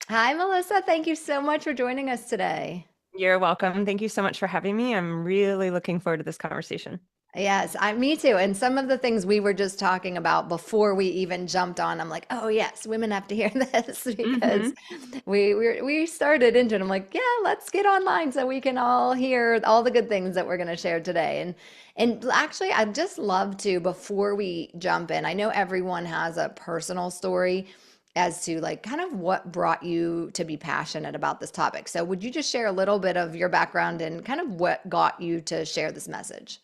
Hi, Melissa. Thank you so much for joining us today. You're welcome. Thank you so much for having me. I'm really looking forward to this conversation. Yes, me too. And some of the things we were just talking about before we even jumped on, I'm like, oh yes, women have to hear this because Hmm. we started into it. I'm like, yeah, let's get online so we can all hear all the good things that we're going to share today. And actually, I'd just love to before we jump in. I know everyone has a personal story as to like kind of what brought you to be passionate about this topic. So would you just share a little bit of your background and kind of what got you to share this message?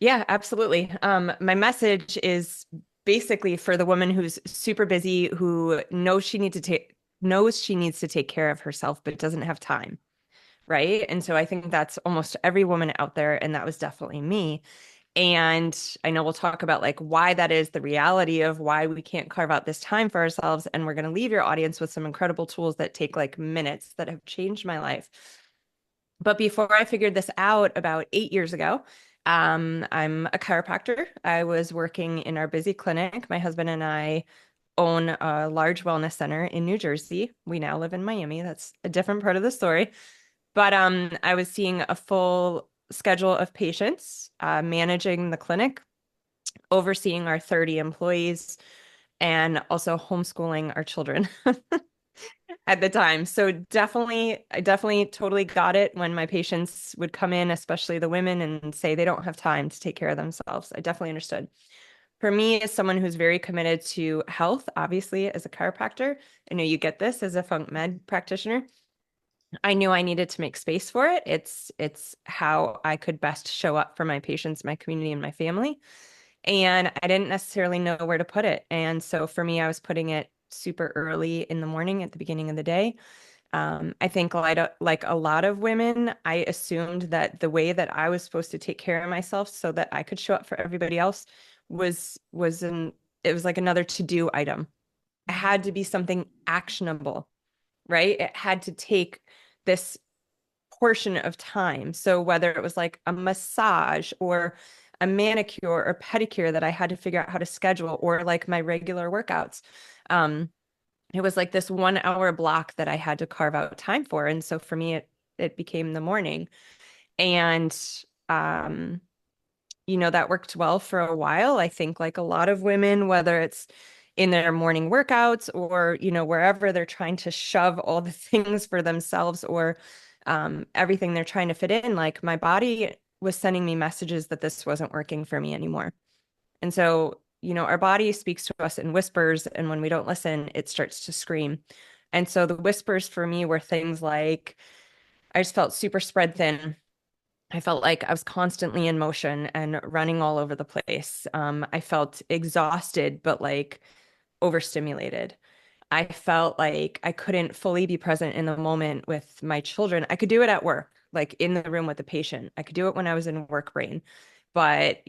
Yeah, absolutely. My message is basically for the woman who's super busy, who knows she needs to take care of herself, but doesn't have time, right? And so I think that's almost every woman out there, and that was definitely me. And I know we'll talk about like why that is the reality of why we can't carve out this time for ourselves. And we're going to leave your audience with some incredible tools that take like minutes that have changed my life. But before I figured this out about 8 years ago, I'm a chiropractor. I was working in our busy clinic. My husband and I own a large wellness center in New Jersey. We now live in Miami. That's a different part of the story. But I was seeing a full schedule of patients, managing the clinic, overseeing our 30 employees, and also homeschooling our children at the time. So I definitely totally got it when my patients would come in, especially the women, and say they don't have time to take care of themselves. I definitely understood. For me, as someone who's very committed to health, obviously, as a chiropractor, I know you get this as a funk med practitioner. I knew I needed to make space for it. It's how I could best show up for my patients, my community, and my family. And I didn't necessarily know where to put it. And so for me, I was putting it super early in the morning at the beginning of the day. I think like a lot of women, I assumed that the way that I was supposed to take care of myself so that I could show up for everybody else was an it was like another to-do item. It had to be something actionable, right? It had to take this portion of time. So whether it was like a massage or a manicure or pedicure that I had to figure out how to schedule, or like my regular workouts. It was like this 1 hour block that I had to carve out time for. And so for me, it became the morning. And um, that worked well for a while. I think like a lot of women, whether it's in their morning workouts or, wherever they're trying to shove all the things for themselves or everything they're trying to fit in, like my body was sending me messages that this wasn't working for me anymore. And so, our body speaks to us in whispers, and when we don't listen, it starts to scream. And so the whispers for me were things like I just felt super spread thin. I felt like I was constantly in motion and running all over the place. I felt exhausted, but like overstimulated. I felt like I couldn't fully be present in the moment with my children. I could do it at work, like in the room with the patient. I could do it when I was in work brain. But,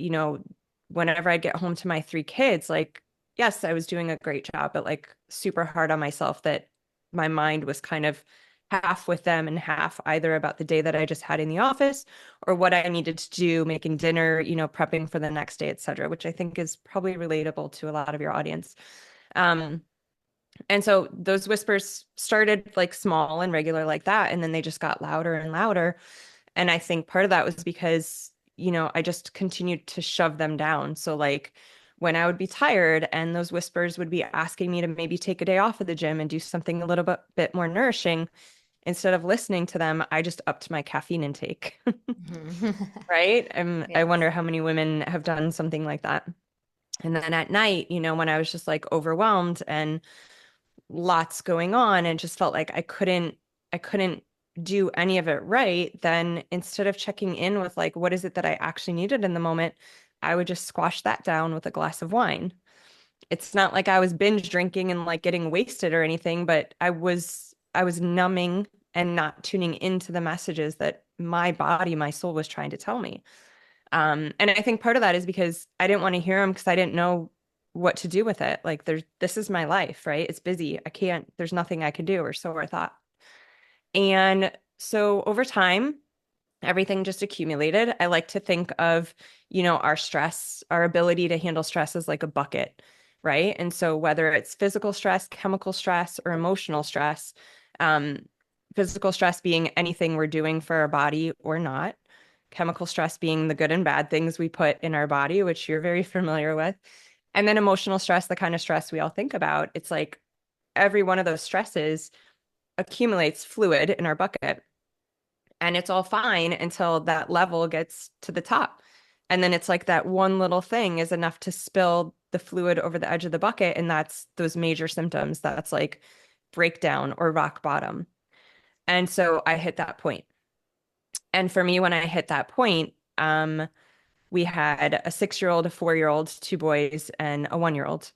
whenever I'd get home to my three kids, like, yes, I was doing a great job, but like super hard on myself that my mind was kind of half with them and half either about the day that I just had in the office or what I needed to do, making dinner, prepping for the next day, et cetera, which I think is probably relatable to a lot of your audience. Um, and so those whispers started like small and regular like that, and then they just got louder and louder. And I think part of that was because, I just continued to shove them down. So like when I would be tired and those whispers would be asking me to maybe take a day off of the gym and do something a little bit more nourishing, instead of listening to them, I just upped my caffeine intake. Right? I Yes. wonder how many women have done something like that. And then at night, when I was just like overwhelmed and lots going on and just felt like I couldn't do any of it right, then instead of checking in with like what is it that I actually needed in the moment, I would just squash that down with a glass of wine. It's not like I was binge drinking and like getting wasted or anything, but I was numbing and not tuning into the messages that my body, my soul was trying to tell me. And I think part of that is because I didn't want to hear them because I didn't know what to do with it. Like this is my life, right? It's busy. There's nothing I can do, or so I thought. And so over time, everything just accumulated. I like to think of, our stress, our ability to handle stress as like a bucket, right? And so whether it's physical stress, chemical stress, or emotional stress, Um, Physical stress being anything we're doing for our body or not. Chemical stress being the good and bad things we put in our body, which you're very familiar with. And then emotional stress, the kind of stress we all think about. It's like every one of those stresses accumulates fluid in our bucket. And it's all fine until that level gets to the top. And then it's like that one little thing is enough to spill the fluid over the edge of the bucket. And that's those major symptoms. That's like breakdown or rock bottom. And so I hit that point. And for me, when I hit that point, we had a 6-year-old, a 4-year-old, two boys, and a 1-year-old.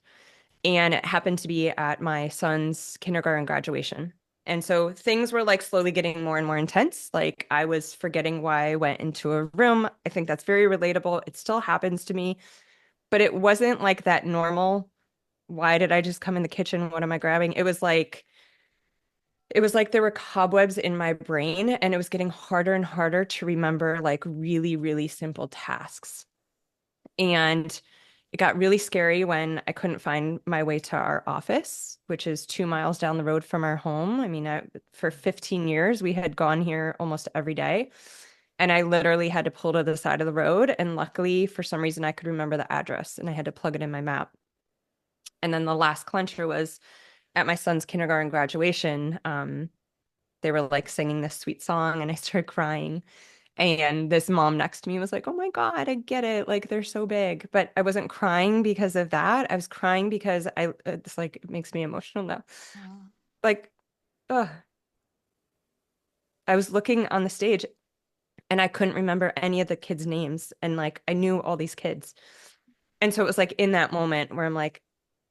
And it happened to be at my son's kindergarten graduation. And so things were like slowly getting more and more intense. Like I was forgetting why I went into a room. I think that's very relatable. It still happens to me, but it wasn't like that normal. Why did I just come in the kitchen? What am I grabbing? It was like there were cobwebs in my brain and it was getting harder and harder to remember like really, really simple tasks. And it got really scary when I couldn't find my way to our office, which is 2 miles down the road from our home. I mean, for 15 years, we had gone here almost every day. And I literally had to pull to the side of the road. And luckily, for some reason, I could remember the address and I had to plug it in my map. And then the last clincher was at my son's kindergarten graduation. They were like singing this sweet song and I started crying. And this mom next to me was like, "Oh my God, I get it. Like they're so big." But I wasn't crying because of that. I was crying because it's like, it makes me emotional now. Oh. Like, ugh, I was looking on the stage and I couldn't remember any of the kids' names. And like, I knew all these kids. And so it was like in that moment where I'm like,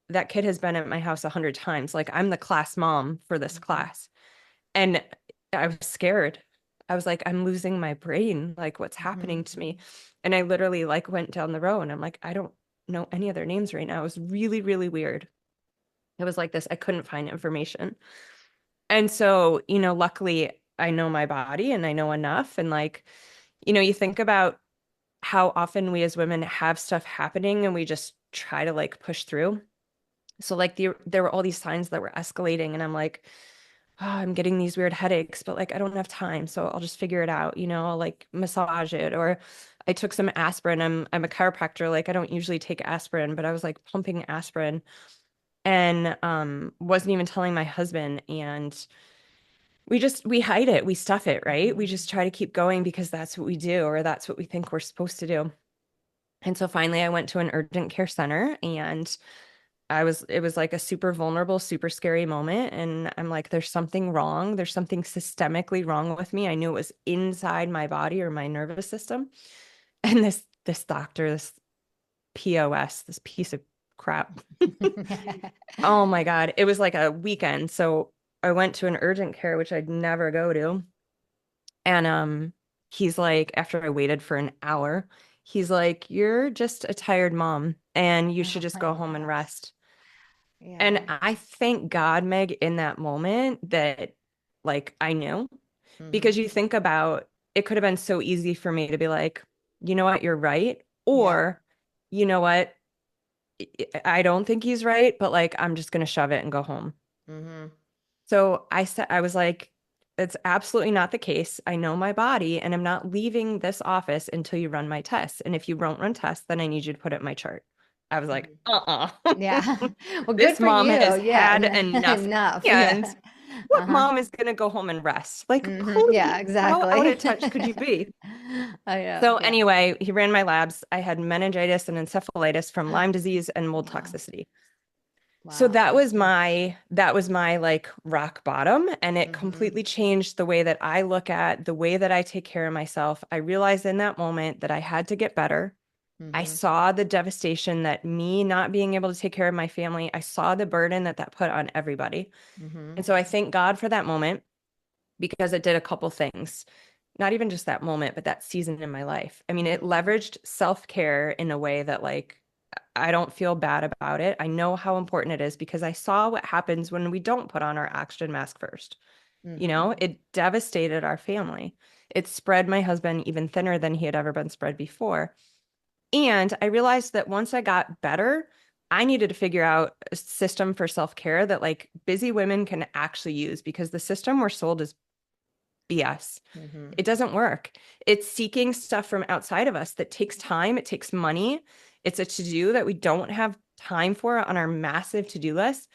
that kid has been at my house 100 times. Like, I'm the class mom for this Mhm. class. And I was scared. I was like, I'm losing my brain. Like, what's happening Mhm. to me? And I literally like went down the row and I'm like, I don't know any of their names right now. It was really, really weird. It was like this. I couldn't find information. And so, luckily I know my body and I know enough. And like, you think about how often we as women have stuff happening and we just try to like push through. So like there were all these signs that were escalating and I'm like, oh, I'm getting these weird headaches, but like I don't have time, so I'll just figure it out, I'll like massage it or I took some aspirin. I'm a chiropractor, like I don't usually take aspirin, but I was like pumping aspirin and wasn't even telling my husband and we hide it, we stuff it, right? We Mhm. just try to keep going because that's what we do or that's what we think we're supposed to do. And so finally I went to an urgent care center and it was like a super vulnerable, super scary moment. And I'm like, there's something wrong. There's something systemically wrong with me. I knew it was inside my body or my nervous system. And this doctor, this POS, this piece of crap. Oh my God. It was like a weekend. So I went to an urgent care, which I'd never go to. And he's like, after I waited for an hour, he's like, "You're just a tired mom and you should Oh just my go home and gosh. rest." And Yeah. I thank God, Meg, in that moment that like I knew because Mhm. you think about it could have been so easy for me to be like, you know what, you're right. Yep. Or, you know what, I don't think he's right, but like I'm just gonna shove it and go home. Mhm. So I was like, it's absolutely not the case. I know my body and I'm not leaving this office until you run my tests. And if you won't run tests, then I need you to put it in my chart. I was like, Mhm. uh-uh. Yeah. Well, good This for mom you. has Yeah. had enough. Enough. And Yeah. what Uh-huh. mom is going to go home and rest? Like, Yeah, please, how out exactly. of touch could you be? I know. So, Yeah. anyway, he ran my labs. I had meningitis and encephalitis from Lyme disease and mold Wow. toxicity. So Wow. that was my like rock bottom and it Mhm. completely changed the way that I look at the way that I take care of myself. I realized in that moment that I had to get better. I Mhm. saw the devastation that me not being able to take care of my family, I saw the burden that that put on everybody. Mhm. And so I thank God for that moment because it did a couple things. Not even just that moment, but that season in my life. I mean, it Mhm. leveraged self-care in a way that like I don't feel bad about it. I know how important it is because I saw what happens when we don't put on our oxygen mask first. Mhm. It devastated our family. It spread my husband even thinner than he had ever been spread before. And I realized that once I got better, I needed to figure out a system for self-care that like busy women can actually use because the system we're sold is BS. Hmm. It doesn't work. It's seeking stuff from outside of us that takes time, it takes money. It's a to-do that we don't have time for on our massive to-do list.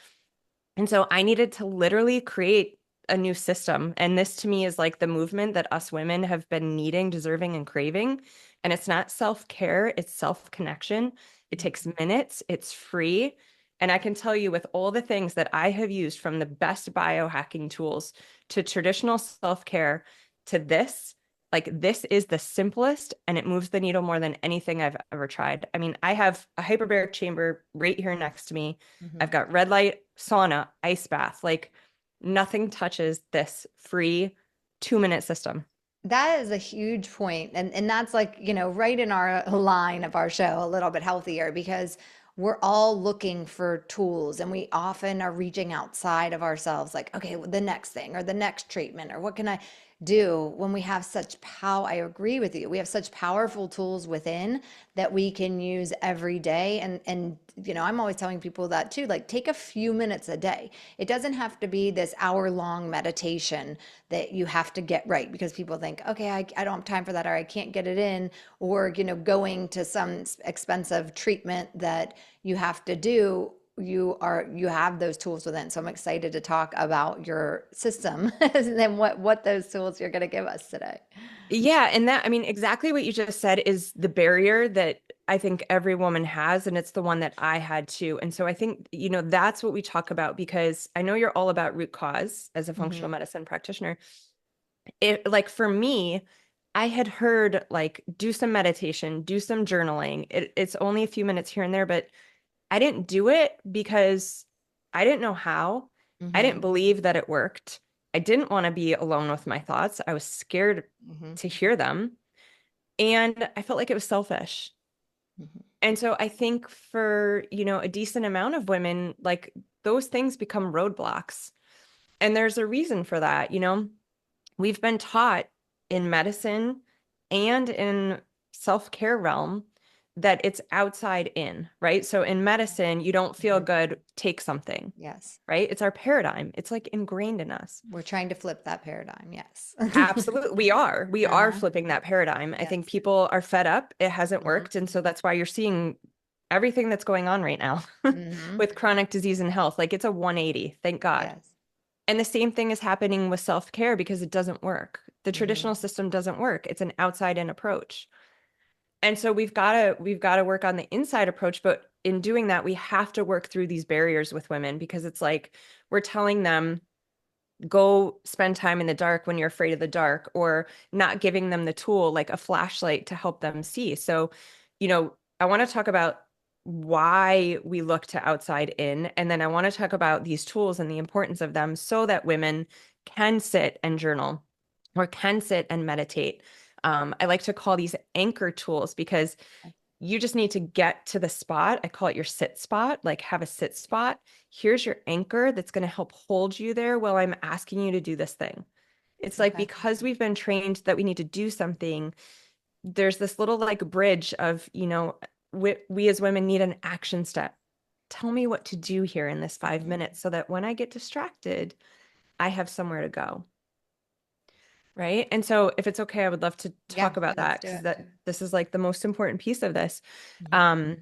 And so I needed to literally create a new system. And this to me is like the movement that us women have been needing, deserving, and craving. And it's not self-care, it's self-connection. It takes minutes, it's free. And I can tell you with all the things that I have used from the best biohacking tools to traditional self-care to this, like this is the simplest and it moves the needle more than anything I've ever tried. I mean, I have a hyperbaric chamber right here next to me. I've Hmm. got red light, sauna, ice bath. Like nothing touches this free 2-minute system. That is a huge point. And that's like, right in our line of our show, a little bit healthier, because we're all looking for tools and we often are reaching outside of ourselves, like, okay, the next thing or the next treatment or what can I do when we have such power. I agree with you. We have such powerful tools within that we can use every day. And I'm always telling people that too, like take a few minutes a day. It doesn't have to be this hour-long meditation that you have to get right because people think, okay, I don't have time for that or I can't get it in, or going to some expensive treatment that you have to do. You have those tools within. So I'm excited to talk about your system and then what those tools you're going to give us today. Yeah. And that, I mean, exactly what you just said is the barrier that I think every woman has. And it's the one that I had too. And so I think, that's what we talk about because I know you're all about root cause as a functional Hmm. medicine practitioner. It like for me, I had heard like do some meditation, do some journaling. It's only a few minutes here and there, but I didn't do it because I didn't know how. I didn't Hmm. believe that it worked. I didn't want to be alone with my thoughts. I was scared Hmm. to hear them. And I felt like it was selfish. Hmm. And so I think for, a decent amount of women, like those things become roadblocks. And there's a reason for that. We've been taught in medicine and in self-care realm that it's outside in, right? So in medicine, you don't feel Hmm. good, take something, Yes. right? It's our paradigm. It's like ingrained in us. We're trying to flip that paradigm. Yes. Absolutely. We are. We are Uh-huh. flipping that paradigm. I think Yes. people are fed up. It hasn't Hmm. worked. And so that's why you're seeing everything that's going on right now Hmm. with chronic disease and health. Like it's a 180, thank God. Yes. And the same thing is happening with self-care because it doesn't work. The Hmm. traditional system doesn't work. It's an outside-in approach. And so we've got to work on the inside approach, but in doing that, we have to work through these barriers with women because it's like we're telling them go spend time in the dark when you're afraid of the dark or not giving them the tool like a flashlight to help them see. So, I want to talk about why we look to outside in, and then I want to talk about these tools and the importance of them so that women can sit and journal or can sit and meditate. I like to call these anchor tools because you just need to get to the spot. I call it your sit spot, like have a sit spot. Here's your anchor that's going to help hold you there while I'm asking you to do this thing. It's like Okay. because we've been trained that we need to do something, there's this little like bridge of, we as women need an action step. Tell me what to do here in this 5 minutes so that when I get distracted, I have somewhere to go. Right. And so if it's okay, I would love to Yeah, talk about let's that do because it. this is like the most important piece of this. Mhm. Um,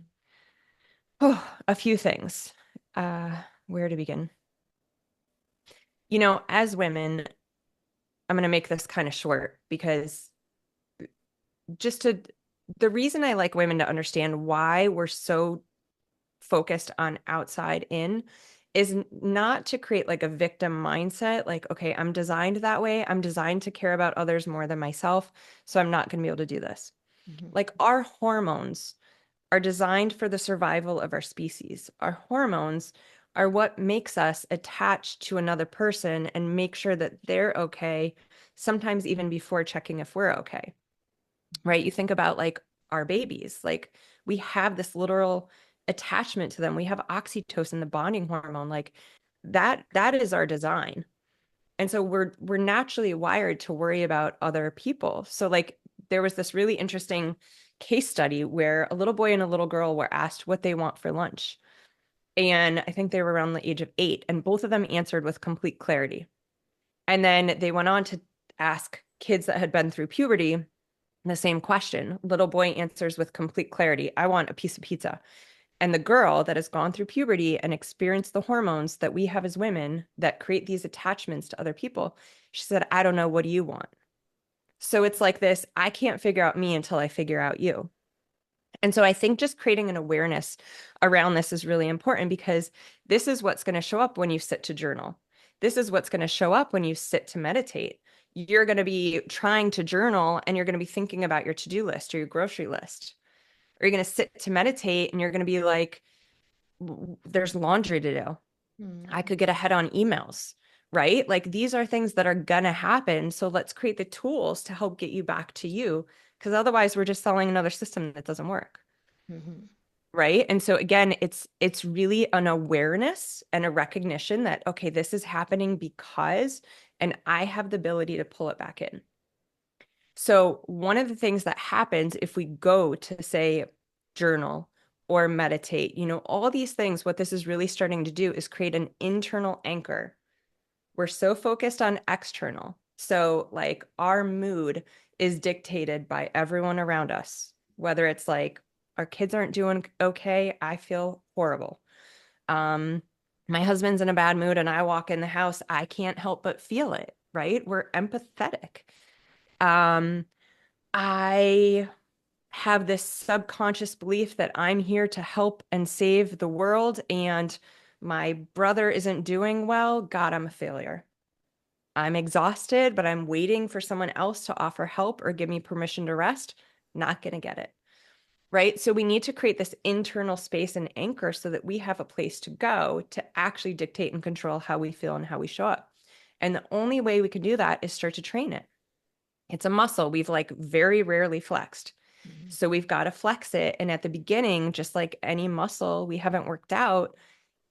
Oh, a few things. Uh, where to begin? As women, I'm going to make this kind of short because just to the reason I like women to understand why we're so focused on outside in is not to create like a victim mindset, like, okay, I'm designed that way. I'm designed to care about others more than myself, so I'm not going to be able to do this. Mhm. Like our hormones are designed for the survival of our species. Our hormones are what makes us attach to another person and make sure that they're okay, sometimes even before checking if we're okay, right? You think about like our babies, like we have this literal attachment to them. We have oxytocin, the bonding hormone, like that is our design. And so we're naturally wired to worry about other people. So like there was this really interesting case study where a little boy and a little girl were asked what they want for lunch. And I think they were around the age of 8, and both of them answered with complete clarity. And then they went on to ask kids that had been through puberty the same question. Little boy answers with complete clarity, I want a piece of pizza. And the girl that has gone through puberty and experienced the hormones that we have as women that create these attachments to other people, she said, I don't know. What do you want? So it's like this, I can't figure out me until I figure out you. And so I think just creating an awareness around this is really important, because this is what's going to show up when you sit to journal. This is what's going to show up when you sit to meditate. You're going to be trying to journal and you're going to be thinking about your to-do list or your grocery list. Or you're going to sit to meditate and you're going to be like, there's laundry to do. I Mm. could get ahead on emails, right? Like these are things that are going to happen. So let's create the tools to help get you back to you. Because otherwise, we're just selling another system that doesn't work. Mhm. Right. And so again, it's really an awareness and a recognition that, okay, this is happening because, and I have the ability to pull it back in. So one of the things that happens if we go to say journal or meditate, all these things, what this is really starting to do is create an internal anchor. We're so focused on external. So like our mood is dictated by everyone around us, whether it's like our kids aren't doing okay, I feel horrible. Um, my husband's in a bad mood and I walk in the house, I can't help but feel it, right? We're empathetic. Um, I have this subconscious belief that I'm here to help and save the world, and my brother isn't doing well. God, I'm a failure. I'm exhausted, but I'm waiting for someone else to offer help or give me permission to rest. Not going to get it. Right. So we need to create this internal space and anchor so that we have a place to go to actually dictate and control how we feel and how we show up. And the only way we can do that is start to train it. It's a muscle we've like very rarely flexed. Mhm. So we've got to flex it. And at the beginning, just like any muscle we haven't worked out,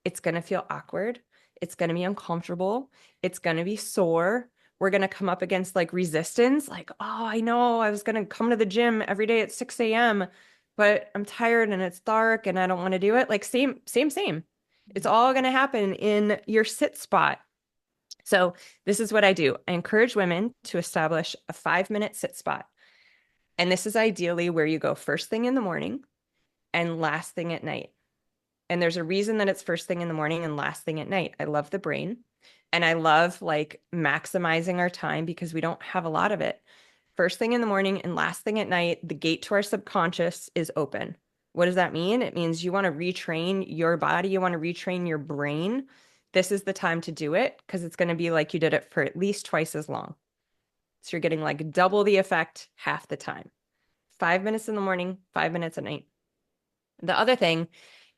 it's going to feel awkward. It's going to be uncomfortable. It's going to be sore. We're going to come up against like resistance, like, oh, I know I was going to come to the gym every day at 6 a.m., but I'm tired and it's dark and I don't want to do it. Like, same, same, same. It's all going to happen in your sit spot. So, this is what I do. I encourage women to establish a 5-minute sit spot. And this is ideally where you go first thing in the morning and last thing at night. And there's a reason that it's first thing in the morning and last thing at night. I love the brain and I love like maximizing our time because we don't have a lot of it. First thing in the morning and last thing at night, the gate to our subconscious is open. What does that mean? It means you want to retrain your body, you want to retrain your brain. This is the time to do it because it's going to be like you did it for at least twice as long. So you're getting like double the effect half the time. 5 minutes in the morning, 5 minutes at night. The other thing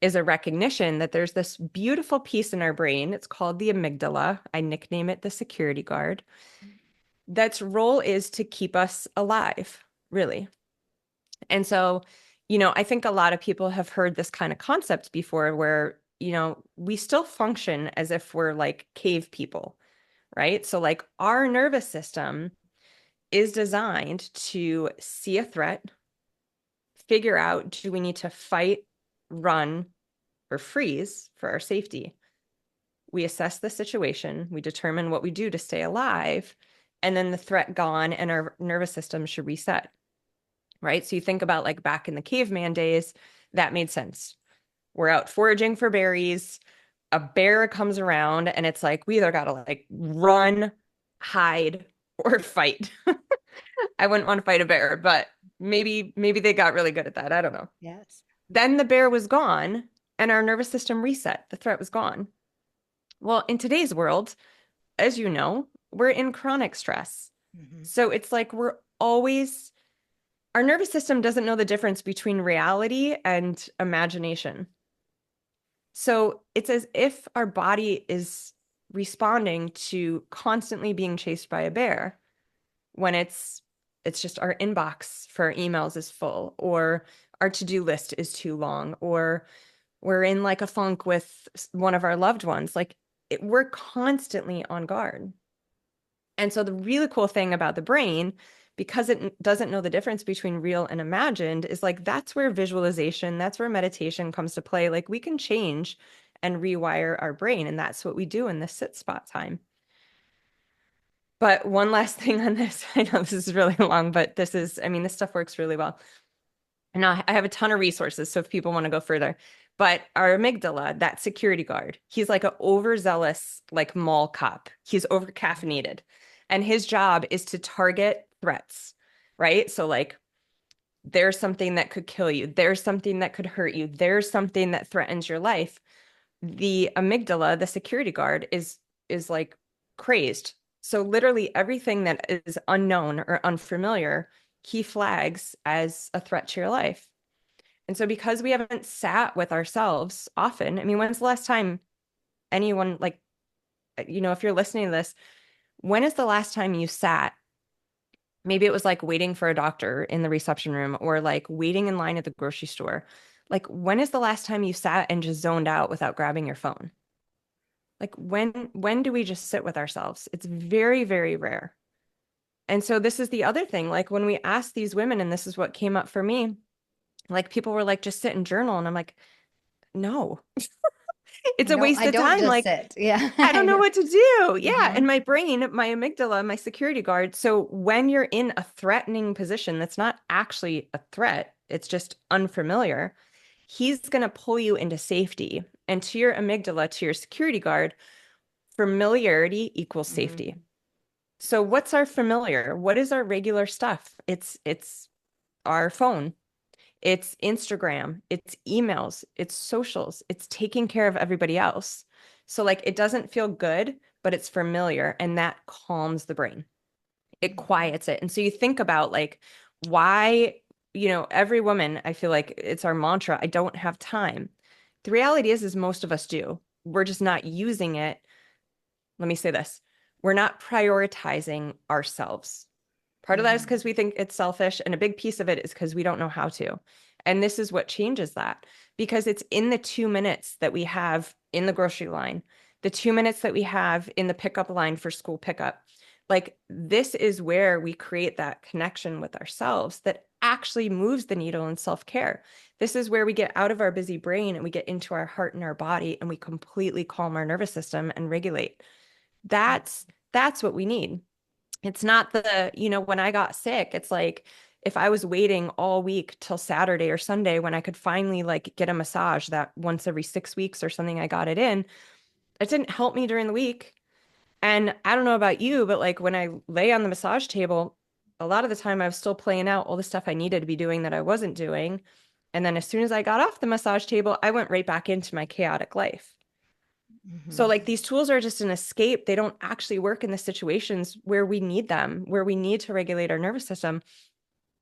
is a recognition that there's this beautiful piece in our brain. It's called the amygdala. I nickname it the security guard. That's role is to keep us alive, really. And so, I think a lot of people have heard this kind of concept before where, we still function as if we're like cave people, right? So, like, our nervous system is designed to see a threat, figure out, do we need to fight, run, or freeze for our safety? We assess the situation, we determine what we do to stay alive, and then the threat gone and our nervous system should reset, right? So you think about like back in the caveman days, that made sense. We're out foraging for berries, a bear comes around, and it's like we either got to like run, hide, or fight. I wouldn't want to fight a bear, but maybe they got really good at that. I don't know. Yes. Then the bear was gone and our nervous system reset. The threat was gone. Well, in today's world, as you know, we're in chronic stress. Mhm. So it's like our nervous system doesn't know the difference between reality and imagination. So it's as if our body is responding to constantly being chased by a bear when it's just our inbox for our emails is full, or our to-do list is too long, or we're in like a funk with one of our loved ones. Like we're constantly on guard. And so the really cool thing about the brain, because it doesn't know the difference between real and imagined, is like that's where visualization, that's where meditation comes to play. Like we can change and rewire our brain. And that's what we do in this sit spot time. But one last thing on this, I know this is really long, but this is, I mean, this stuff works really well. And I have a ton of resources, so if people want to go further. But our amygdala, that security guard, he's like an overzealous, like mall cop. He's over caffeinated. And his job is to target threats, right? So like there's something that could kill you, there's something that could hurt you, there's something that threatens your life. The amygdala, the security guard, is like crazed. So literally everything that is unknown or unfamiliar, he flags as a threat to your life. And so because we haven't sat with ourselves often, I mean, when's the last time anyone like, if you're listening to this, when is the last time you sat? Maybe it was like waiting for a doctor in the reception room or like waiting in line at the grocery store. Like, when is the last time you sat and just zoned out without grabbing your phone? Like when do we just sit with ourselves? It's very, very rare. And so this is the other thing. Like when we asked these women, and this is what came up for me, like people were like, just sit and journal. And I'm like, no, it's a waste I of don't time. just Like, sit. Yeah, I don't I know know. what to do. Yeah. Hmm. And my brain, my amygdala, my security guard. So when you're in a threatening position that's not actually a threat, it's just unfamiliar, he's going to pull you into safety. And to your amygdala, to your security guard, familiarity equals safety. Hmm. So what's our familiar? What is our regular stuff? It's our phone. It's Instagram, it's emails, it's socials, it's taking care of everybody else. So like it doesn't feel good, but it's familiar and that calms the brain. It quiets it. And so you think about like why, every woman, I feel like it's our mantra, I don't have time. The reality is most of us do. We're just not using it. Let me say this. We're not prioritizing ourselves. Part of that is Hmm. because we think it's selfish, and a big piece of it is because we don't know how to. And this is what changes that because it's in the 2 minutes that we have in the grocery line, the 2 minutes that we have in the pickup line for school pickup. Like, this is where we create that connection with ourselves that actually moves the needle in self care. This is where we get out of our busy brain and we get into our heart and our body and we completely calm our nervous system and regulate. That's what we need. It's not when I got sick, it's like if I was waiting all week till Saturday or Sunday when I could finally like get a massage that once every 6 weeks or something, I got it in, it didn't help me during the week. And I don't know about you, but like when I lay on the massage table, a lot of the time I was still playing out all the stuff I needed to be doing that I wasn't doing. And then as soon as I got off the massage table, I went right back into my chaotic life. So Hmm. like these tools are just an escape. They don't actually work in the situations where we need them, where we need to regulate our nervous system.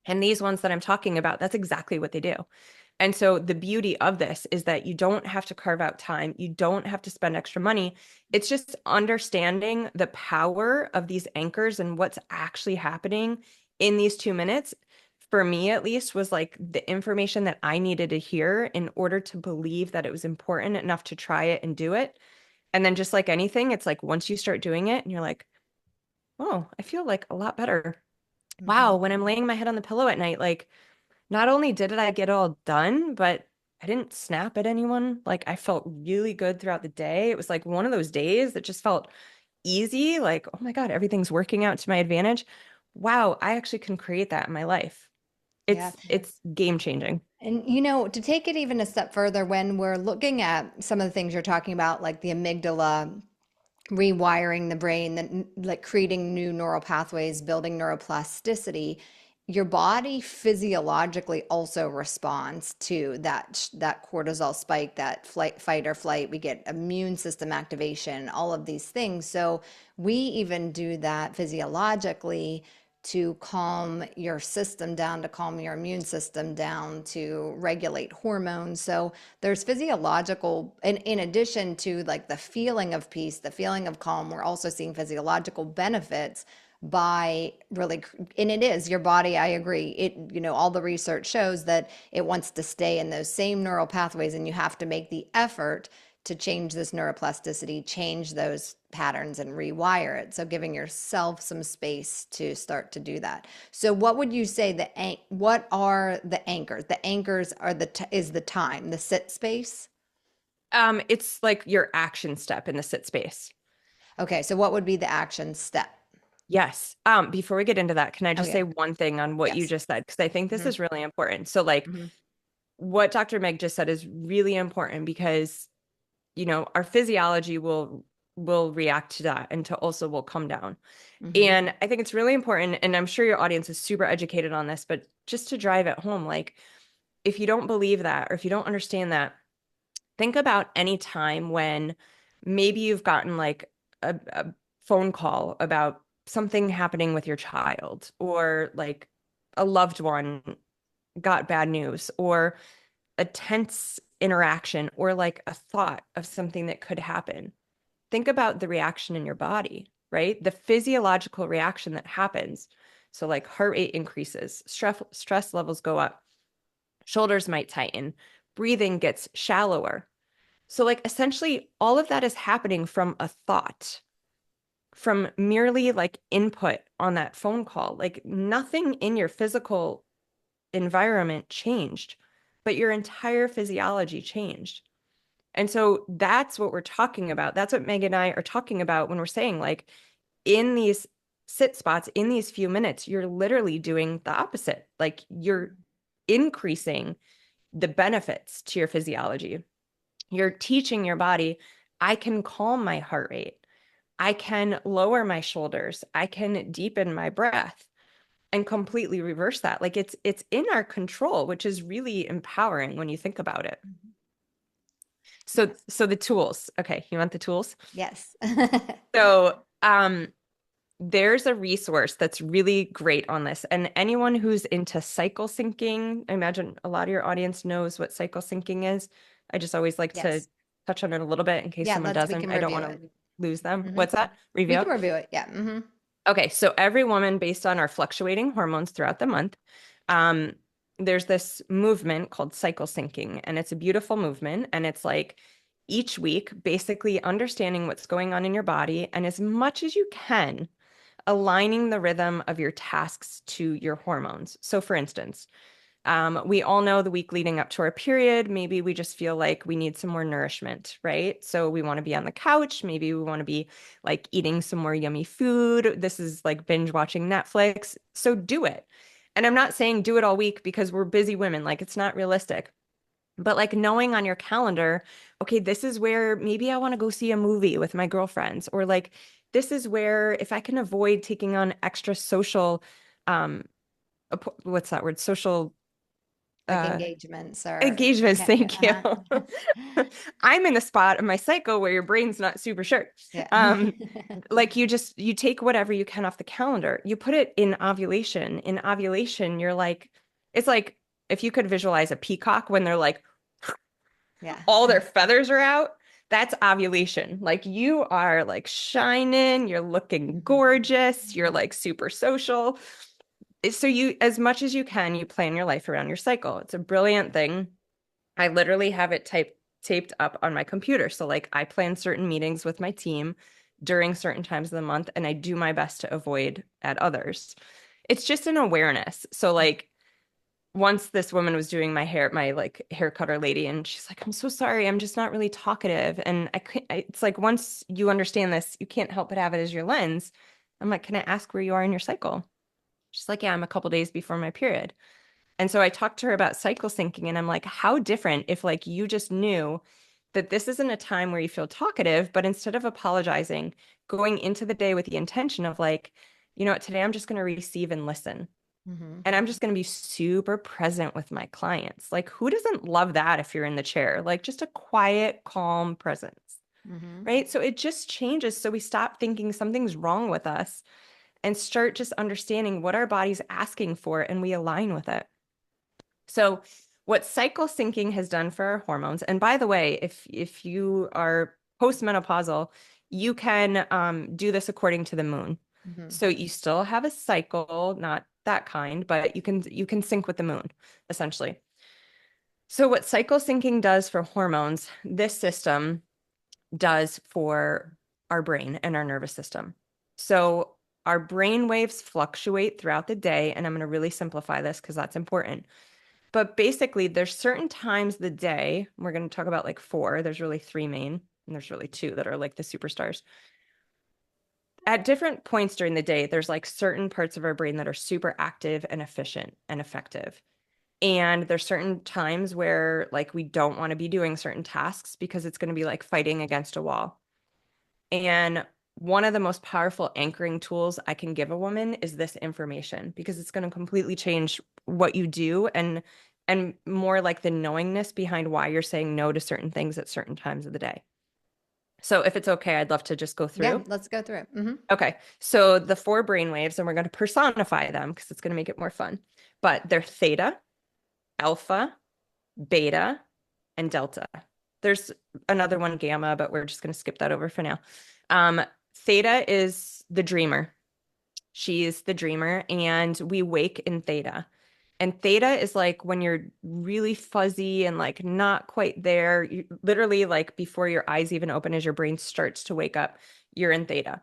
And these ones that I'm talking about, that's exactly what they do. And so the beauty of this is that you don't have to carve out time. You don't have to spend extra money. It's just understanding the power of these anchors and what's actually happening in these 2 minutes. For me, at least, was like the information that I needed to hear in order to believe that it was important enough to try it and do it. And then just like anything, it's like once you start doing it and you're like, oh, I feel like a lot better. Wow, Hmm. when I'm laying my head on the pillow at night, like not only did I get it all done, but I didn't snap at anyone. Like I felt really good throughout the day. It was like one of those days that just felt easy, like, oh my God, everything's working out to my advantage. Wow, I actually can create that in my life. Yeah. It's game changing. And to take it even a step further, when we're looking at some of the things you're talking about, like the amygdala, rewiring the brain, that like creating new neural pathways, building neuroplasticity, your body physiologically also responds to that cortisol spike, that fight or flight. We get immune system activation, all of these things. So we even do that physiologically to calm your system down, to calm your immune system down, to regulate hormones. So there's physiological, and in addition to like the feeling of peace, the feeling of calm, we're also seeing physiological benefits by really, and it is your body. I agree. All the research shows that it wants to stay in those same neural pathways, and you have to make the effort to change this neuroplasticity, change those patterns and rewire it. So giving yourself some space to start to do that. So what would you say what are the anchors? The anchors are is the time, the sit space. It's like your action step in the sit space. Okay, so what would be the action step? Yes. Before we get into that, can I Oh just yeah. say one thing on what you Yes. just said? Because I think this Hmm. is really important. So, like, Hmm. what Dr. Meg just said is really important because, our physiology will react to that and to also will come down. Hmm. And I think it's really important, and I'm sure your audience is super educated on this, but just to drive it home, like, if you don't believe that or if you don't understand that, think about any time when maybe you've gotten like a phone call about something happening with your child, or like a loved one got bad news, or a tense interaction, or like a thought of something that could happen. Think about the reaction in your body, right? The physiological reaction that happens. So, like, heart rate increases, stress levels go up, shoulders might tighten, breathing gets shallower. So, like, essentially, all of that is happening from a thought, from merely like input on that phone call. Like, nothing in your physical environment changed, but your entire physiology changed. And so that's what we're talking about. That's what Meg and I are talking about when we're saying, like, in these sit spots, in these few minutes, you're literally doing the opposite. Like, you're increasing the benefits to your physiology. You're teaching your body, I can calm my heart rate. I can lower my shoulders. I can deepen my breath and completely reverse that. Like, it's in our control, which is really empowering when you think about it. So Yes. so the tools. Okay, you want the tools? Yes. So there's a resource that's really great on this. And anyone who's into cycle syncing, I imagine a lot of your audience knows what cycle syncing is. I just always like to Yes. touch on it a little bit in case Yeah, someone we doesn't. can I don't review want it. to lose them. Hmm. What's that? We Review can it? review it. Yeah. Hmm. Okay, so every woman, based on our fluctuating hormones throughout the month, um, there's this movement called cycle syncing, and it's a beautiful movement. And it's like each week, basically understanding what's going on in your body, and as much as you can, aligning the rhythm of your tasks to your hormones. So, for instance, we all know the week leading up to our period, maybe we just feel like we need some more nourishment, right? So we want to be on the couch. Maybe we want to be like eating some more yummy food. This is like binge watching Netflix. So do it. And I'm not saying do it all week because we're busy women. Like, it's not realistic. But like, knowing on your calendar, okay, this is where maybe I want to go see a movie with my girlfriends, or like, this is where if I can avoid taking on extra social, um, what's that word? Social Like uh engagements or engagements, okay. thank you. Uh-huh. I'm in the spot of my cycle where your brain's not super sharp. Yeah. Like, you take whatever you can off the calendar. You put it in ovulation. In ovulation, you're like, it's like if you could visualize a peacock when they're like Yeah. all their feathers are out, that's ovulation. Like, you are like shining, you're looking Mhm. gorgeous, you're Mhm. like super social. So you, as much as you can, you plan your life around your cycle. It's a brilliant thing. I literally have it taped up on my computer. So, like, I plan certain meetings with my team during certain times of the month, and I do my best to avoid at others. It's just an awareness. So, like, once this woman was doing my hair, my like hair cutter lady, and she's like, I'm so sorry, I'm just not really talkative. And it's like, once you understand this, you can't help but have it as your lens. I'm like, can I ask where you are in your cycle? She's like, yeah, I'm a couple days before my period. And so I talked to her about cycle syncing, and I'm like, how different if like you just knew that this isn't a time where you feel talkative, but instead of apologizing, going into the day with the intention of like, you know what, today I'm just going to receive and listen. Mhm. And I'm just going to be super present with my clients. Like, who doesn't love that if you're in the chair? Like, just a quiet, calm presence, Mhm. right? So it just changes. So we stop thinking something's wrong with us and start just understanding what our body's asking for, and we align with it. So what cycle syncing has done for our hormones, and by the way, if you are postmenopausal, you can do this according to the moon. Mhm. So you still have a cycle, not that kind, but you can sync with the moon, essentially. So what cycle syncing does for hormones, this system does for our brain and our nervous system. So our brain waves fluctuate throughout the day, and I'm going to really simplify this because that's important. But basically, there's certain times of the day, we're going to talk about like four, there's really three main, and there's really two that are like the superstars. At different points during the day, there's like certain parts of our brain that are super active and efficient and effective. And there's certain times where like we don't want to be doing certain tasks because it's going to be like fighting against a wall. And one of the most powerful anchoring tools I can give a woman is this information because it's going to completely change what you do and more like the knowingness behind why you're saying no to certain things at certain times of the day. So if it's okay, I'd love to just go Yeah, through. let's go through it. Hmm. Okay. So the four brain waves, and we're going to personify them because it's going to make it more fun. But they're theta, alpha, beta, and delta. There's another one, gamma, but we're just going to skip that over for now. Um, Theta is the dreamer. She is the dreamer, and we wake in theta. And theta is like when you're really fuzzy and like not quite there. You, literally, like before your eyes even open, as your brain starts to wake up, you're in theta.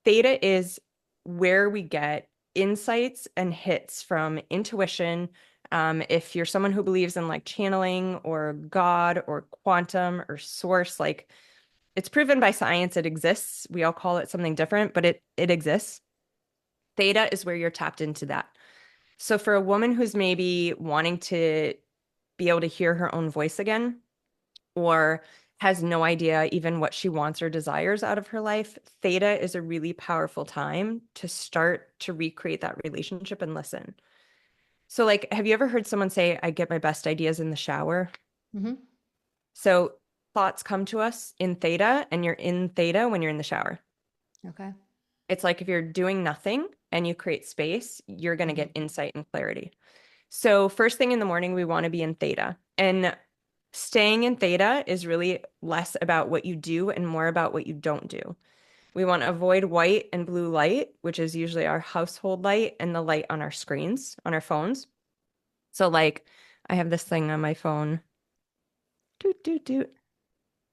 Theta is where we get insights and hits from intuition. If you're someone who believes in like channeling or God or quantum or source, like it's proven by science it exists. We all call it something different, but it exists. Theta is where you're tapped into that. So for a woman who's maybe wanting to be able to hear her own voice again, or has no idea even what she wants or desires out of her life, theta is a really powerful time to start to recreate that relationship and listen. So, like, have you ever heard someone say, I get my best ideas in the shower? Hmm. So, thoughts come to us in theta, and you're in theta when you're in the shower. Okay. It's like if you're doing nothing and you create space, you're going to Hmm. get insight and clarity. So, first thing in the morning, we want to be in theta. And staying in theta is really less about what you do and more about what you don't do. We want to avoid white and blue light, which is usually our household light and the light on our screens, on our phones. So, like, I have this thing on my phone, doot, doot, doot,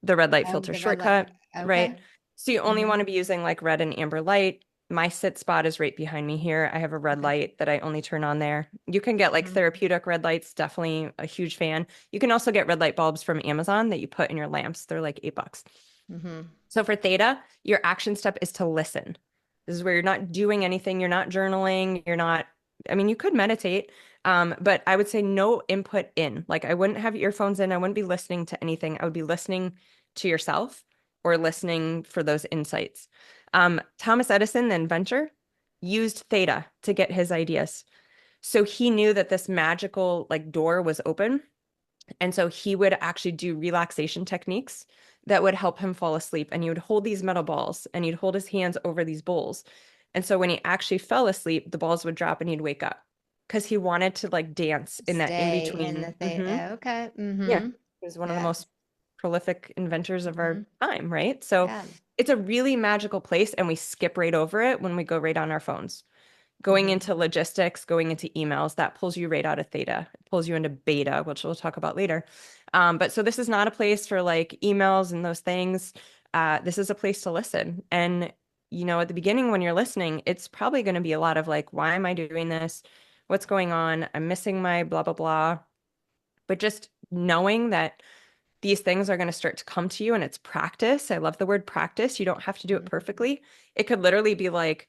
the red light Oh, filter the red light. shortcut, Okay. right? So, you only Hmm. want to be using like red and amber light. My sit spot is right behind me here. I have a red Okay. light that I only turn on there. You can get like Hmm. therapeutic red lights, definitely a huge fan. You can also get red light bulbs from Amazon that you put in your lamps. They're like $8. Hmm. So for theta, your action step is to listen. This is where you're not doing anything, you're not journaling, you're not, I mean, you could meditate, but I would say no input in. Like I wouldn't have earphones in, I wouldn't be listening to anything. I would be listening to yourself or listening for those insights. Thomas Edison, the inventor, used theta to get his ideas. So he knew that this magical like door was open, and so he would actually do relaxation techniques that would help him fall asleep. And he would hold these metal balls and he'd hold his hands over these bowls. And so when he actually fell asleep, the balls would drop and he'd wake up because he wanted to like dance in that in Stay in between. the theta. Okay. Yeah. Hmm. He was one of the most Yes. prolific inventors of our Hmm. time, right? So Yeah. it's a really magical place and we skip right over it when we go right on our phones. Going Hmm. into logistics, going into emails, that pulls you right out of theta. It pulls you into beta, which we'll talk about later. But so this is not a place for like emails and those things. This is a place to listen. And, you know, at the beginning when you're listening, it's probably going to be a lot of like, why am I doing this? What's going on? I'm missing my blah, blah, blah. But just knowing that these things are going to start to come to you and it's practice. I love the word practice. You don't have to do it Hmm. perfectly. It could literally be like,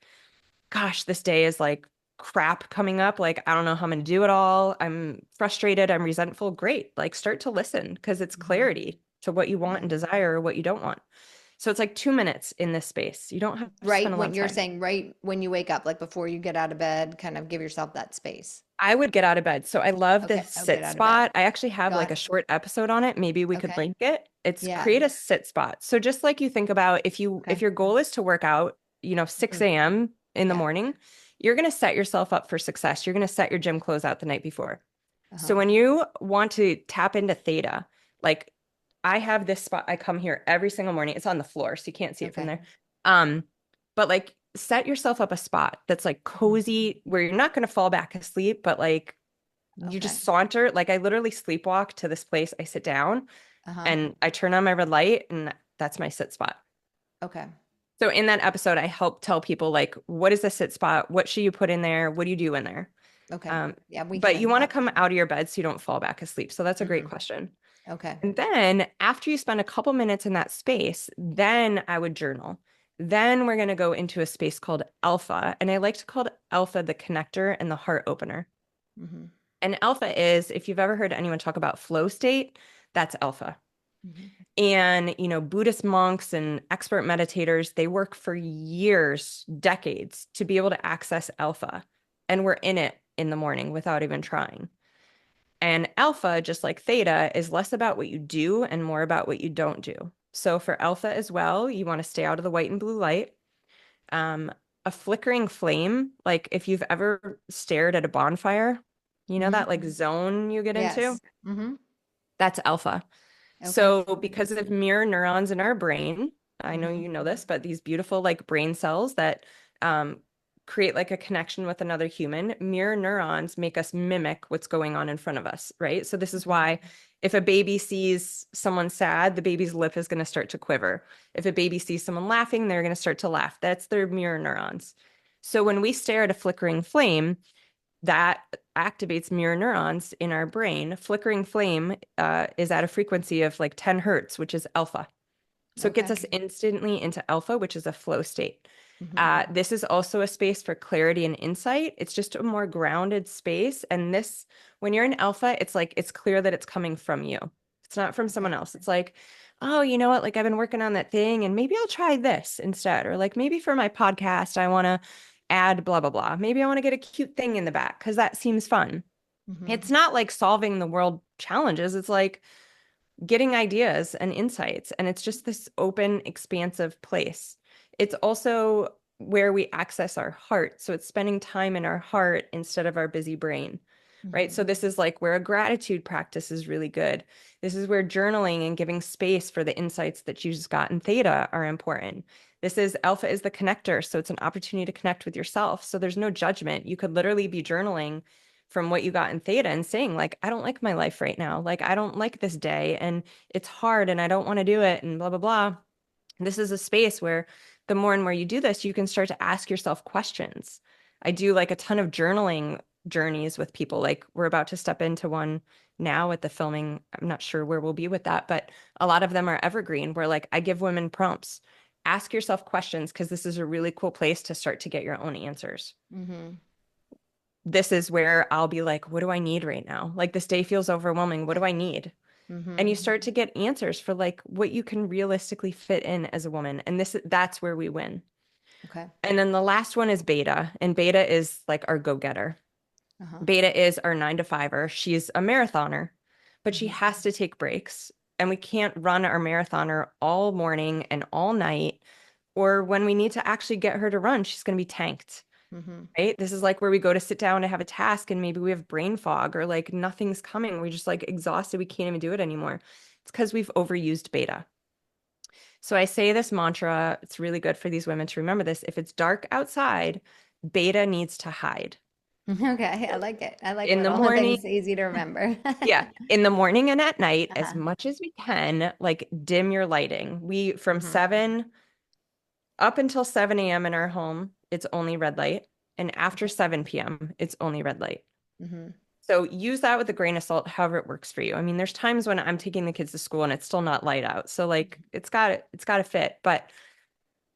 gosh, this day is like crap coming up. Like, I don't know how I'm going to do it all. I'm frustrated. I'm resentful. Great. Like, start to listen because it's Hmm. clarity to what you want Yeah. and desire or what you don't want. So it's like 2 minutes in this space. You don't have to spend Right a lot when of you're time. saying right when you wake up, like before you get out of bed, kind of give yourself that space. I would get out of bed. So I love the Okay. Oh, get sit out of bed. spot. I actually have like Got a it. short episode on it. Maybe we could Okay. link it. It's Yeah. create a sit spot. So just like you think about if Okay. your goal is to work out, you know, Hmm. 6 a.m. in the Yeah. morning, you're going to set yourself up for success. You're going to set your gym clothes out the night before. So Uh-huh. when you want to tap into theta, like I have this spot, I come here every single morning. It's on the floor, so you can't see it from Okay. there. Um, but like set yourself up a spot that's like Hmm. cozy where you're not going to fall back asleep, but like you Okay. just saunter. Like I literally sleepwalk to this place. I sit down Uh-huh. and I turn on my red light, and that's my sit spot. Okay. So in that episode, I help tell people like, what is a sit spot? What should you put in there? What do you do in there? Okay. Yeah, we But you can. want to come out of your bed so you don't fall back asleep. So that's a great Hmm. question. Okay. And then after you spend a couple minutes in that space, then I would journal. Then we're going to go into a space called alpha. And I like to call it alpha the connector and the heart opener. Hmm. And alpha is, if you've ever heard anyone talk about flow state, that's alpha. Hmm. And, Buddhist monks and expert meditators, they work for years, decades to be able to access alpha. And we're in it in the morning without even trying. And alpha, just like theta, is less about what you do and more about what you don't do. So for alpha as well, you want to stay out of the white and blue light. Um, a flickering flame, like if you've ever stared at a bonfire, that Hmm. like zone you get into? Yes. Hmm. That's alpha. Okay. So because of mirror neurons in our brain, I know Hmm. you know this, but these beautiful like brain cells that um, create like a connection with another human, mirror neurons make us mimic what's going on in front of us, right? So this is Hmm. why if a baby sees someone sad, the baby's lip is going to start to quiver. If a baby sees someone laughing, they're going to start to laugh. That's their mirror neurons. So when we stare at a flickering flame, that activates mirror neurons in our brain. Flickering flame is at a frequency of like 10 hertz, which is alpha. So it gets Okay. us instantly into alpha, which is a flow state. Hmm. This is also a space for clarity and insight. It's just a more grounded space. And this, when you're in alpha, it's like it's clear that it's coming from you. It's not from someone Okay. else. It's like, oh, you know what? Like I've been working on that thing and maybe I'll try this instead. Or like maybe for my podcast, I want to add blah, blah, blah. Maybe I want to get a cute thing in the back because that seems fun. Hmm. It's not like solving the world challenges. It's like getting ideas and insights. And it's just this open, expansive place. It's also where we access our heart. So it's spending time in our heart instead of our busy brain, right? Hmm. So this is like where a gratitude practice is really good. This is where journaling and giving space for the insights that you just got in theta are important. This is alpha is the connector. So it's an opportunity to connect with yourself. So there's no judgment. You could literally be journaling from what you got in theta and saying like I don't like my life right now, like I don't like this day and it's hard and I don't want to do it and blah blah blah. This is a space where the more and more you do this, you can start to ask yourself questions. I do like a ton of journaling journeys with people. Like we're about to step into one now with the filming. I'm not sure where we'll be with that, but a lot of them are evergreen where like I give women prompts. Ask yourself questions because this is a really cool place to start to get your own answers. Hmm. This is where I'll be like, what do I need right now? Like this day feels overwhelming. What do I need? And you Hmm. start to get answers for like what you can realistically fit in as a woman. And that's where we win. Okay. And then the last one is beta. And beta is like our go-getter. Uh-huh. Beta is our 9 to 5er. She's a marathoner, but she Hmm. has to take breaks. And we can't run our marathoner all morning and all night. Or when we need to actually get her to run, she's going to be tanked. Hmm. Right? This is like where we go to sit down to have a task and maybe we have brain fog or like nothing's coming. We're just like exhausted. We can't even do it anymore. It's because we've overused beta. So I say this mantra, it's really good for these women to remember this. If it's dark outside, beta needs to hide. Okay. I like it. I like In the little morning, things easy to remember. yeah, in the morning and at night, as Uh-huh. much as we can, like dim your lighting. We from Hmm. 7 up until 7 a.m. in our home, it's only red light. And after 7 p.m., it's only red light. Hmm. So use that with a grain of salt, however it works for you. I mean, there's times when I'm taking the kids to school and it's still not light out. So like it's got to fit, but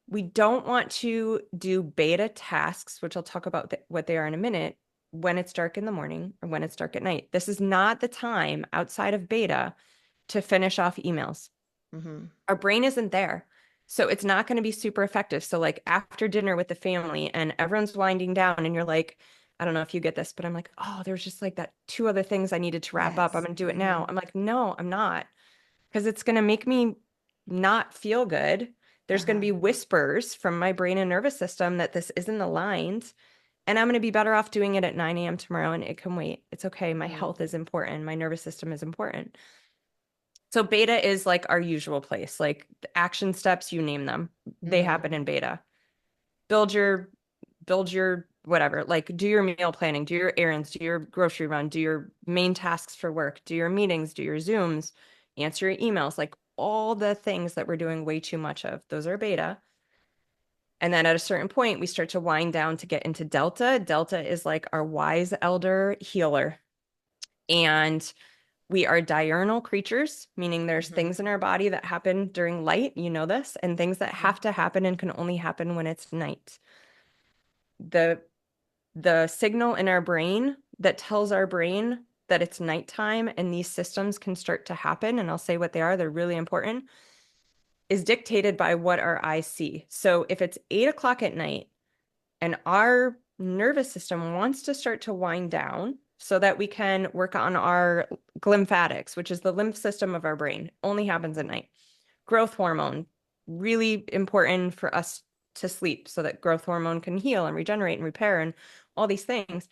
we don't want to do beta tasks, which I'll talk about what they are in a minute, when it's dark in the morning or when it's dark at night. This is not the time outside of beta to finish off emails. Hmm. Our brain isn't there. So it's not going to be super effective. So like after dinner with the family and everyone's winding down and you're like, I don't know if you get this, but I'm like, oh, there's just like that 2 other things I needed to wrap up. I'm Yes. going to do it Hmm. now. I'm like, no, I'm not. Because it's going to make me not feel good. There's going to Uh-huh. be whispers from my brain and nervous system that this isn't aligned. And I'm going to be better off doing it at 9 a.m. tomorrow and it can wait. It's okay. My Hmm. health is important. My nervous system is important. So beta is like our usual place, like the action steps, you name them. They Hmm. happen in beta. Build your build your whatever, like do your meal planning, do your errands, do your grocery run, do your main tasks for work, do your meetings, do your Zooms, answer your emails, like all the things that we're doing way too much of. Those are beta. And then at a certain point, we start to wind down to get into delta. Delta is like our wise elder healer. And we are diurnal creatures, meaning there's Hmm. things in our body that happen during light, you know this, and things that have to happen and can only happen when it's night. The the signal in our brain that tells our brain that it's nighttime and these systems can start to happen, and I'll say what they are, they're really important, is dictated by what our eyes see. So if it's 8 o'clock at night and our nervous system wants to start to wind down so that we can work on our lymphatics, which is the lymph system of our brain, only happens at night. Growth hormone, really important for us to sleep so that growth hormone can heal and regenerate and repair and all these things.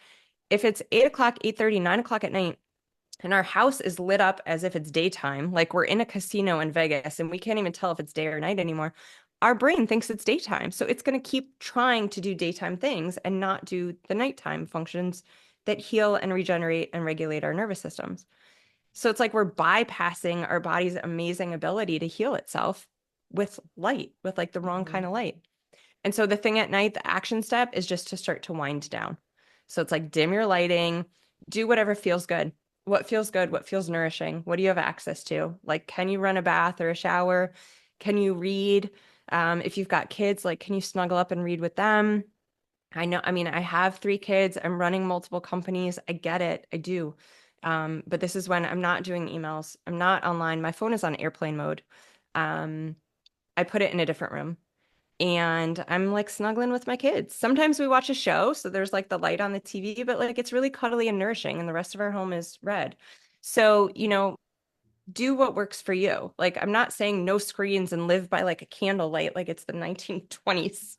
If it's 8 o'clock, 8:30, 9 o'clock at night, and our house is lit up as if it's daytime, like we're in a casino in Vegas and we can't even tell if it's day or night anymore, our brain thinks it's daytime. So it's going to keep trying to do daytime things and not do the nighttime functions that heal and regenerate and regulate our nervous systems. So it's like we're bypassing our body's amazing ability to heal itself with light, with like the wrong Hmm. kind of light. And so the thing at night, the action step is just to start to wind down. So it's like dim your lighting, do whatever feels good. What feels good? What feels nourishing? What do you have access to? Like, can you run a bath or a shower? Can you read? If you've got kids, like, can you snuggle up and read with them? I know, I mean, I have 3 kids. I'm running multiple companies. I get it. I do. But this is when I'm not doing emails. I'm not online. My phone is on airplane mode. Um, I put it in a different room and I'm like snuggling with my kids. Sometimes we watch a show, so there's like the light on the TV, but like it's really cuddly and nourishing, and the rest of our home is red. So, do what works for you. Like, I'm not saying no screens and live by like a candlelight, like it's the 1920s,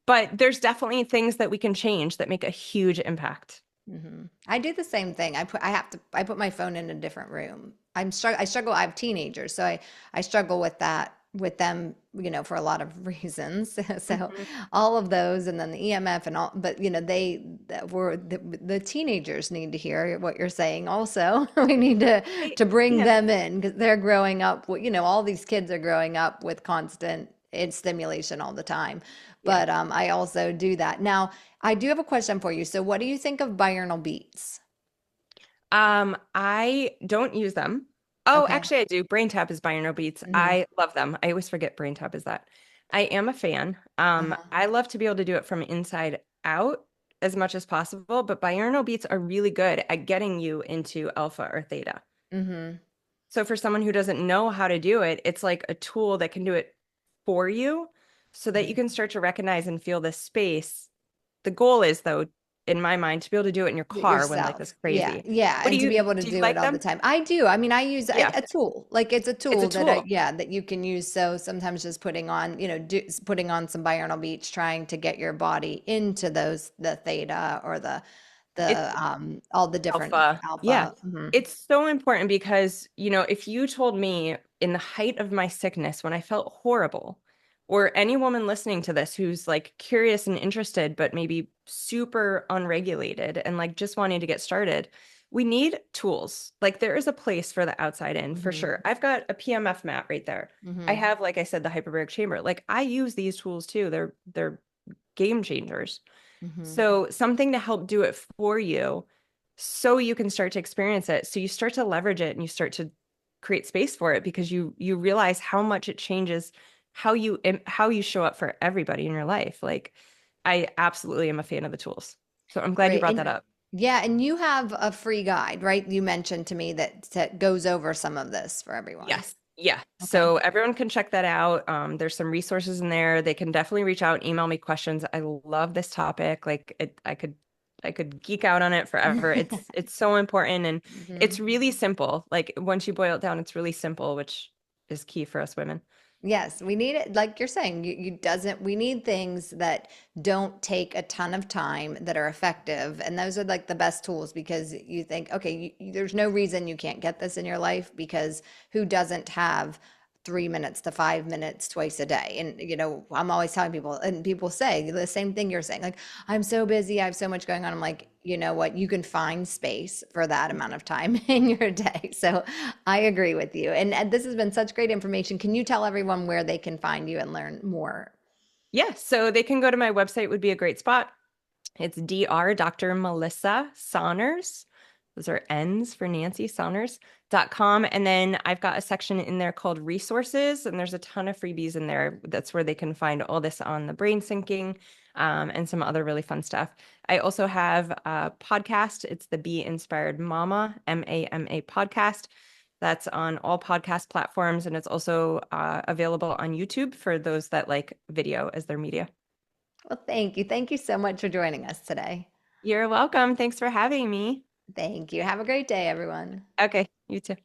but there's definitely things that we can change that make a huge impact. Hmm. I do the same thing. I put my phone in a different room. I struggle. I have teenagers, so I struggle with that with them, for a lot of reasons. So Mhm. all of those, and then the EMF and all, but the teenagers need to hear what you're saying also. We need to bring Yeah. them in because they're growing up, all these kids are growing up with constant stimulation all the time. Yeah. But I also do that. Now, I do have a question for you. So, what do you think of binaural beats? I don't use them. Oh, Okay. actually, I do. Brain Tap is binaural beats. Hmm. I love them. I always forget Brain Tap is that. I am a fan. Uh-huh. I love to be able to do it from inside out as much as possible, but binaural beats are really good at getting you into alpha or theta. Hmm. So for someone who doesn't know how to do it, it's like a tool that can do it for you so that you can start to recognize and feel this space. The goal is, though, in my mind, to be able to do it in your car when life is Yourself. Yeah. crazy. Yeah. What And to be able to do you do it like all the them? time. I do. I mean, I use Yeah, a tool. Like it's a it's a tool that tool. that you can use. So sometimes just putting on, putting on some binaural beats, trying to get your body into the theta or It's all the different alpha. Yeah. alpha. Hmm. It's so important because, if you told me in the height of my sickness when I felt horrible, or any woman listening to this who's like curious and interested, but maybe super unregulated and like just wanting to get started, we need tools. Like there is a place for the outside in for Hmm. sure. I've got a PMF mat right there. I Hmm. have, like I said, the hyperbaric chamber. Like I use these tools too. They're game changers. Hmm. So something to help do it for you so you can start to experience it. So you start to leverage it and you start to create space for it because you realize how much it changes how you show up for everybody in your life. Like I absolutely am a fan of the tools. So I'm glad you Great. brought that And up. yeah, and you have a free guide, right? You mentioned to me that goes over some of this for everyone. Yes. Yeah. Okay. So everyone can check that out. There's some resources in there. They can definitely reach out, email me questions. I love this topic. Like I could geek out on it forever. It's so important and it's Mhm. really simple. Like once you boil it down, it's really simple, which is key for us women. Yes, we need it, like you're saying, we need things that don't take a ton of time that are effective. And those are like the best tools because you think, okay, there's no reason you can't get this in your life because who doesn't have 3 minutes to 5 minutes twice a day? And, I'm always telling people, and people say the same thing you're saying, like, I'm so busy, I have so much going on. I'm like, you know what? You can find space for that amount of time in your day. So I agree with you. And this has been such great information. Can you tell everyone where they can find you and learn more? Yeah, so they can go to my website would be a great spot. It's Dr. Melissa Saunders. Those are N's for Nancy Saunders.com. And then I've got a section in there called resources, and there's a ton of freebies in there. That's where they can find all this on the brain syncing, and some other really fun stuff. I also have a podcast. It's the Be Inspired Mama, MAMA podcast. That's on all podcast platforms, and it's also available on YouTube for those that like video as their media. Well, thank you. Thank you so much for joining us today. You're welcome. Thanks for having me. Thank you. Have a great day, everyone. Okay, you too.